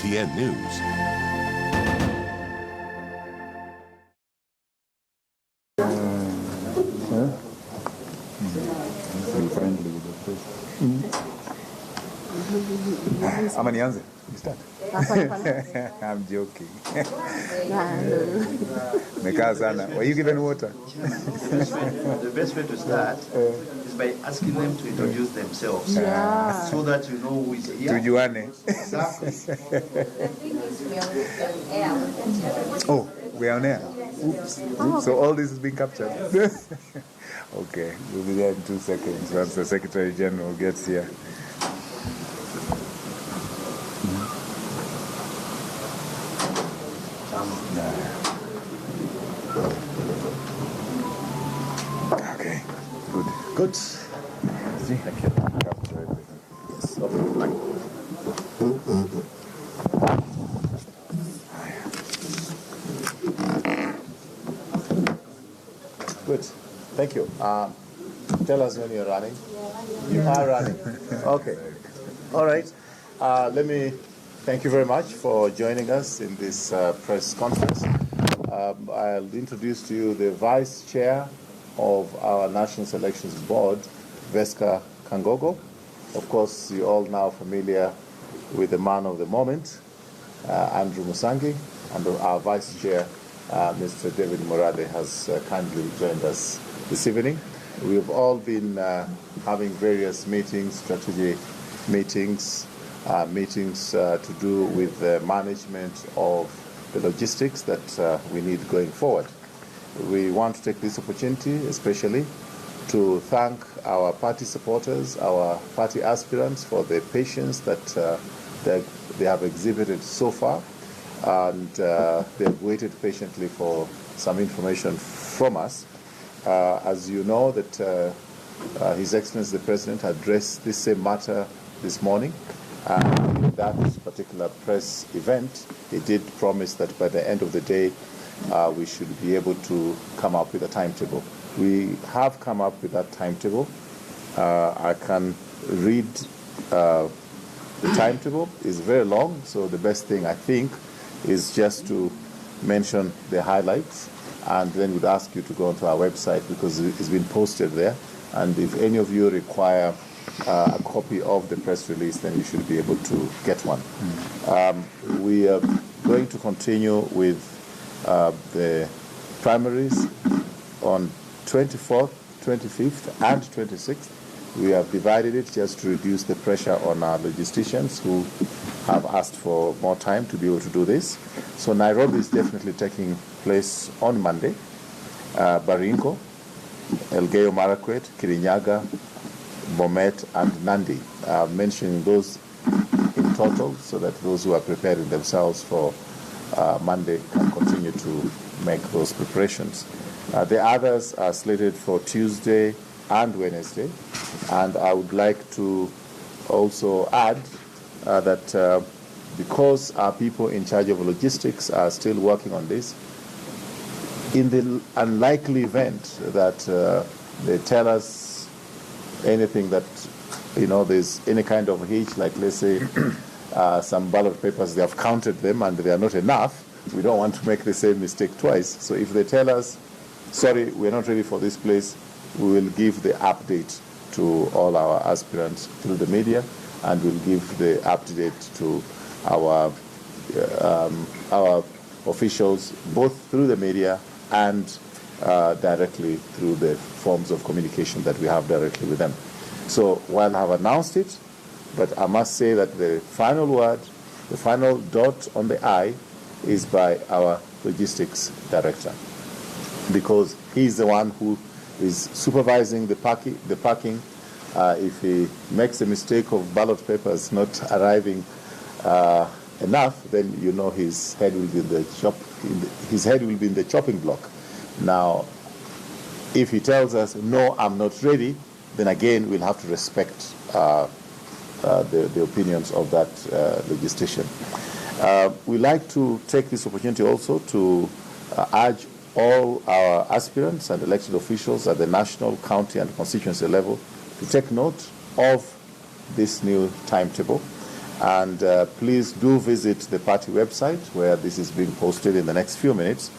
KTN News. Ama nianze? I'm joking. Mekaa sana. Were you given water? The best way to start is by asking them to introduce themselves, so that you know who is here. Tujuane. Exactly. Oh, we are on air. Oops. So all this is being captured. Okay, we'll be there in 2 seconds once the Secretary General gets here. Okay, good. Good. Thank you. Capture everything. Yes. Okay. Good. Thank you. Tell us when you're running. You are running. Okay. All right. Let me thank you very much for joining us in this press conference. I'll introduce to you the Vice Chair of our National Selections Board, Veska Kangogo. Of course, you're all now familiar with the man of the moment, Andrew Musangi, and our Vice Chair, Mr. David Morade, has kindly joined us this evening. We've all been having various meetings, strategy meetings, meetings to do with the management of the logistics that we need going forward. We want to take this opportunity especially to thank our party supporters, our party aspirants for the patience that they have exhibited so far, and they've waited patiently for some information from us. As you know, that His Excellency the President addressed this same matter this morning. In that particular press event, he did promise that by the end of the day, we should be able to come up with a timetable. We have come up with that timetable. I can read the timetable. It's very long, so the best thing, I think, is just to mention the highlights, and then we'd ask you to go onto our website because it's been posted there. And if any of you require a copy of the press release, then you should be able to get one. We are going to continue with the primaries on 24th, 25th, and 26th. We have divided it just to reduce the pressure on our logisticians who have asked for more time to be able to do this. So Nairobi is definitely taking place on Monday. Baringo, Elgeyo Marakwet, Kirinyaga, Bomet, and Nandi. Mentioning those in total so that those who are preparing themselves for Monday can continue to make those preparations. The others are slated for Tuesday and Wednesday, and I would like to also add that because our people in charge of logistics are still working on this, in the unlikely event that they tell us anything that, there's any kind of hitch, like let's say some ballot papers, they have counted them and they are not enough, we don't want to make the same mistake twice. So if they tell us, sorry, we're not ready for this place, we will give the update to all our aspirants through the media, and we'll give the update to our officials both through the media and directly through the forms of communication that we have directly with them. So while I've announced it, but I must say that the final word, the final dot on the I, is by our logistics director, because he's the one who is supervising the packing. If he makes a mistake of ballot papers not arriving enough, then his head will be in the chopping block. Now, if he tells us no, I'm not ready, then again we'll have to respect the opinions of that logistician. We like to take this opportunity also to urge all our aspirants and elected officials at the national, county, and constituency level to take note of this new timetable And please do visit the party website where this is being posted in the next few minutes.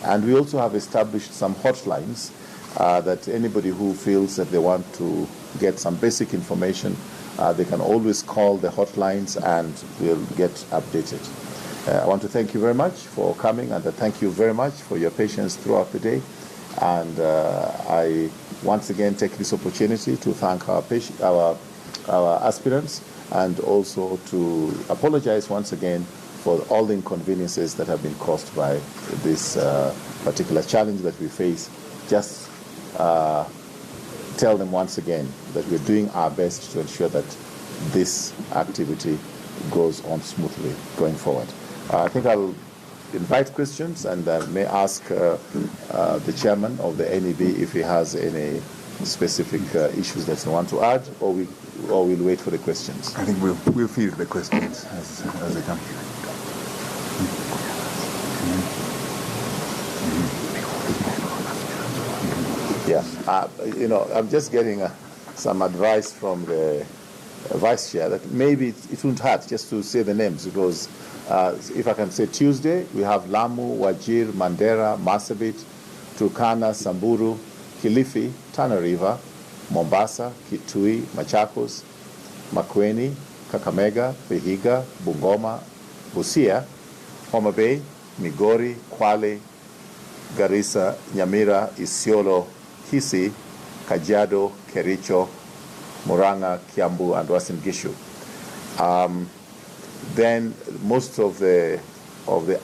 And we also have established some hotlines that anybody who feels that they want to get some basic information, they can always call the hotlines and they'll get updated. I want to thank you very much for coming, and thank you very much for your patience throughout the day. And I once again take this opportunity to thank our aspirants, and also to apologize once again for all the inconveniences that have been caused by this particular challenge that we face. Just tell them once again that we're doing our best to ensure that this activity goes on smoothly going forward. I think I'll invite questions, and may ask the chairman of the NEB if he has any specific issues that you want to add, or we'll wait for the questions. I think we'll field the questions as they come. Yeah, I'm just getting some advice from the vice chair that maybe it wouldn't hurt just to say the names, because if I can say Tuesday, we have Lamu, Wajir, Mandera, Marsabit, Turkana, Samburu, Kilifi, Tana River, Mombasa, Kitui, Machakos, Makueni, Kakamega, Vihiga, Bungoma, Busia, Homa Bay, Migori, Kwale, Garissa, Nyamira, Isiolo, Kisii, Kajiado, Kericho, Murang'a, Kiambu, and Uasin Gishu. Then most of the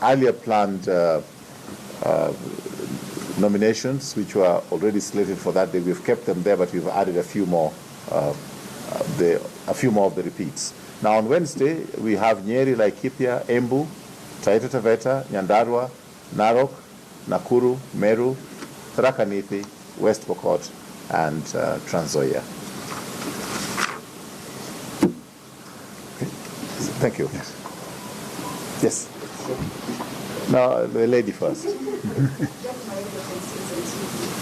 earlier planned nominations, which were already slated for that day, we've kept them there, but we've added a few more of the repeats. Now on Wednesday, we have Nyeri, Laikipia, Embu, Taita Taveta, Nyandarua, Narok, Nakuru, Meru, Tharaka Nithi, West Pokot, and Trans Nzoia. Okay. Thank you. Yes. Now, the lady first.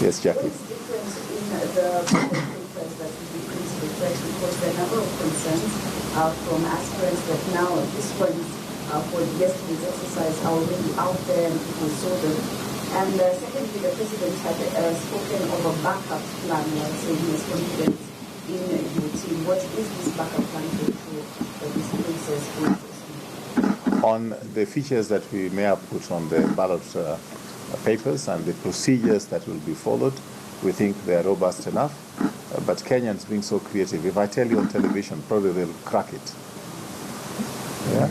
Yes, Jackie. What is different in the papers that will be printed, because there are a number of concerns from aspirants that now this ones for yesterday's exercise are already out there and people saw them. And secondly, the president had spoken of a backup plan, saying he is confident in your team. What is this backup plan to ensure that this process is? On the features that we may have put on the ballot papers and the procedures that will be followed, we think they are robust enough. But Kenyans being so creative, if I tell you on television, probably they'll crack it. Yeah?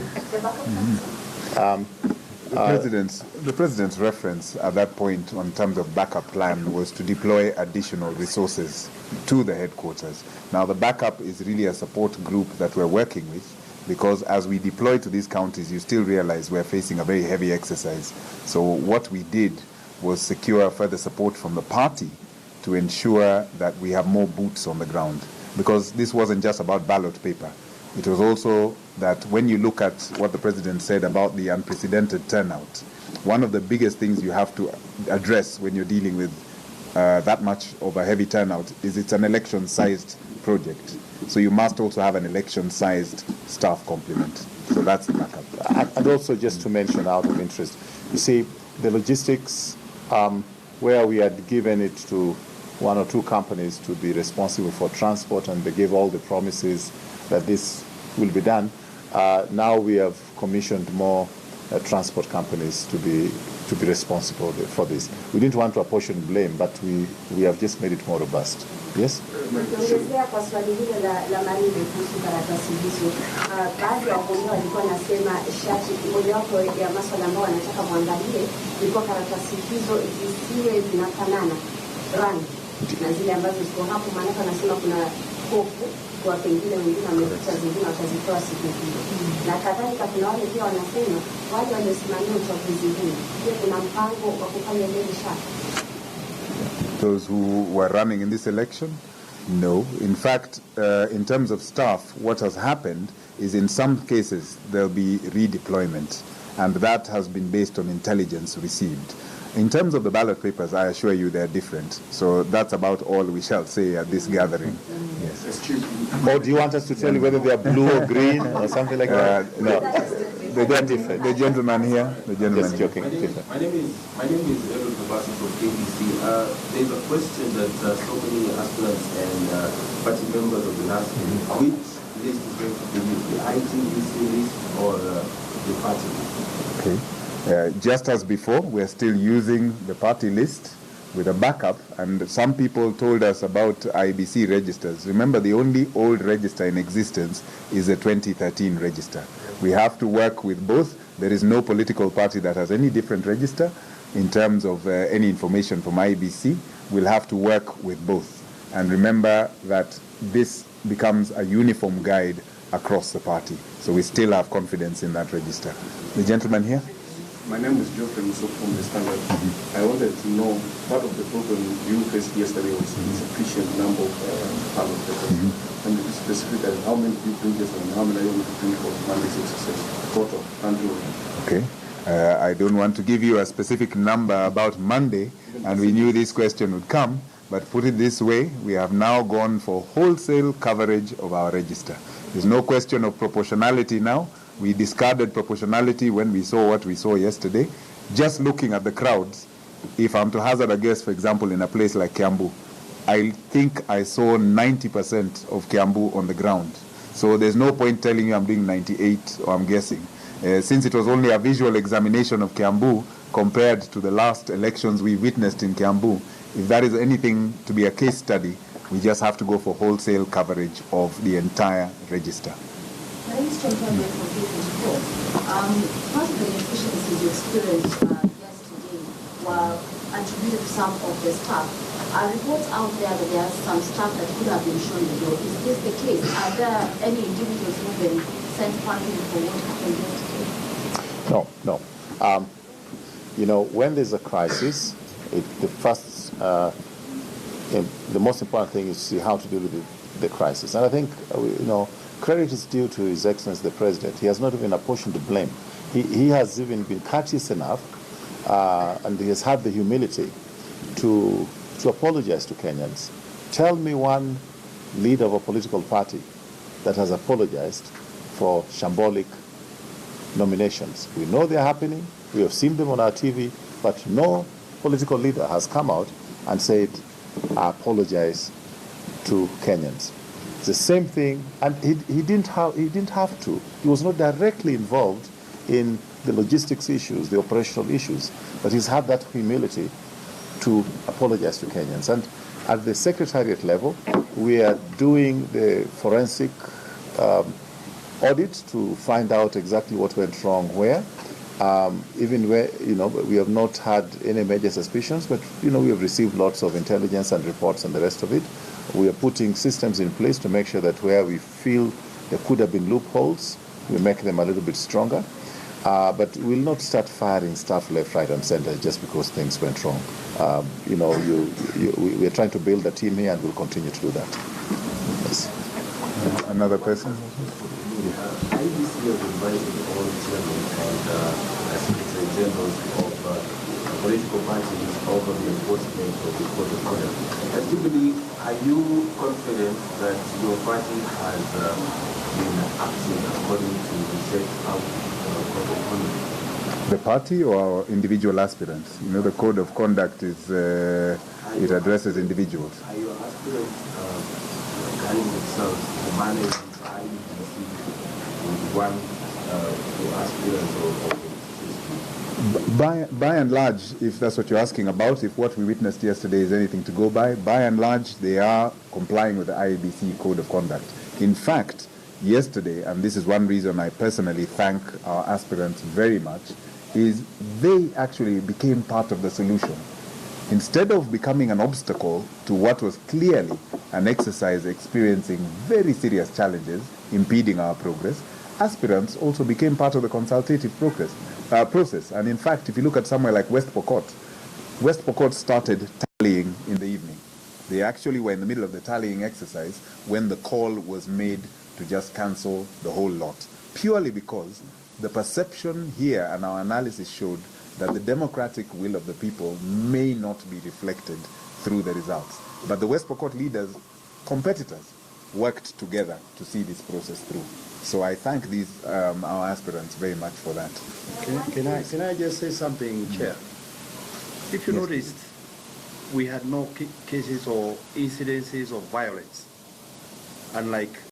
The president's reference at that point on terms of backup plan was to deploy additional resources to the headquarters. Now the backup is really a support group that we're working with, because as we deploy to these counties, you still realize we're facing a very heavy exercise. So what we did was secure further support from the party to ensure that we have more boots on the ground. Because this wasn't just about ballot paper. It was also that when you look at what the president said about the unprecedented turnout, one of the biggest things you have to address when you're dealing with that much of a heavy turnout is it's an election-sized project. So you must also have an election-sized staff complement. So that's the backup. And also just to mention out of interest, you see, the logistics, where we had given it to one or two companies to be responsible for transport, and they gave all the promises that this will be done. Now we have commissioned more transport companies to be responsible for this. We didn't want to apportion blame, but we have just made it more robust. Yes? Nikiongezea kwa swali hilo la Marinde kuhusu karatasi hizo, baadhi ya wagombea walikuwa nasema shati mojawapo ya masuala ambayo wanataka muangalie ilikuwa karatasi hizo zisiwe zinafanana rangi na zile ambazo ziko hapo, maana anasema kuna hofu kwa pengine wengine wamekuta zingine wakazitoa siku hiyo. Na kadhalika kuna wale pia wanasema wale waliosimamia uchaguzi huu, je, kuna mpango wa kufanya ile shati? Those who were running in this election? No. In fact, in terms of staff, what has happened is in some cases there'll be redeployment. and that has been based on intelligence received. In terms of the ballot papers, I assure you they're different. So that's about all we shall say at this gathering. Yes. Excuse me. Or do you want us to tell you whether they are blue or green or something like that? No. They're different. The gentleman here. The gentleman. Just joking. My name is Edward Mombasa from KBC. There's a question that so many aspirants and party members of the last which list is going to be used, the ITBC list or the party list? Okay. Just as before, we're still using the party list with a backup, and some people told us about IBC registers. Remember, the only old register in existence is the 2013 register. We have to work with both. There is no political party that has any different register in terms of any information from IBC. We'll have to work with both. And remember that this becomes a uniform guide across the party. So we still have confidence in that register. The gentleman here. My name is Geoffrey Musso from the Standard. I wanted to know, part of the problem you faced yesterday was insufficient number of ballot papers. And specifically, how many do you bring yesterday and how many are you going to bring for Monday's exercise? Total, Okay. I don't want to give you a specific number about Monday, and we knew this question would come, but put it this way, we have now gone for wholesale coverage of our register. There's no question of proportionality now. We discarded proportionality when we saw what we saw yesterday. Just looking at the crowds, if I'm to hazard a guess, for example, in a place like Kiambu, I think I saw 90% of Kiambu on the ground. So there's no point telling you I'm doing 98 or I'm guessing. Since it was only a visual examination of Kiambu compared to the last elections we witnessed in Kiambu, if that is anything to be a case study, we just have to go for wholesale coverage of the entire register. My name is John Cameron from K24. Part of the inefficiencies you experienced yesterday were attributed to some of the staff. Are reports out there that there are some staff that could have been shown the door? Is this the case? Are there any individuals who have been sent punishment for what happened yesterday? No. You know, when there's a crisis, the most important thing is to see how to deal with the crisis. And I think, credit is due to His Excellency the President. He has not even apportioned the blame. He has even been courteous enough, and he has had the humility to apologize to Kenyans. Tell me one leader of a political party that has apologized for shambolic nominations. We know they're happening. We have seen them on our TV, but no political leader has come out and said, I apologize to Kenyans. It's the same thing, and he didn't have to. He was not directly involved in the logistics issues, the operational issues, but he's had that humility to apologize to Kenyans. And at the Secretariat level, we are doing the forensic audit to find out exactly what went wrong where. Even where, we have not had any major suspicions, but, we have received lots of intelligence and reports and the rest of it. We are putting systems in place to make sure that where we feel there could have been loopholes, we make them a little bit stronger. But we'll not start firing stuff left, right, and center just because things went wrong. We are trying to build a team here, and we'll continue to do that. Yes. Another person? IBC has invited all chairmen and secretary generals of political parties over the enforcement of the code of conduct. At Jubilee, are you confident that your party has been acting according to the set out code of conduct? The party or our individual aspirants? The code of conduct is it addresses individuals. Are your aspirants guiding themselves the manner in which IBC with one aspirant or By and large, if that's what you're asking about, if what we witnessed yesterday is anything to go by and large, they are complying with the IEBC Code of Conduct. In fact, yesterday, and this is one reason I personally thank our aspirants very much, is they actually became part of the solution. Instead of becoming an obstacle to what was clearly an exercise experiencing very serious challenges, impeding our progress, aspirants also became part of the consultative process. And in fact, if you look at somewhere like West Pokot started tallying in the evening. They actually were in the middle of the tallying exercise when the call was made to just cancel the whole lot, purely because the perception here and our analysis showed that the democratic will of the people may not be reflected through the results. But the West Pokot leaders, competitors, worked together to see this process through. So I thank these our aspirants very much for that. Can I just say something, Chair? If you noticed, we had no cases or incidences of violence, unlike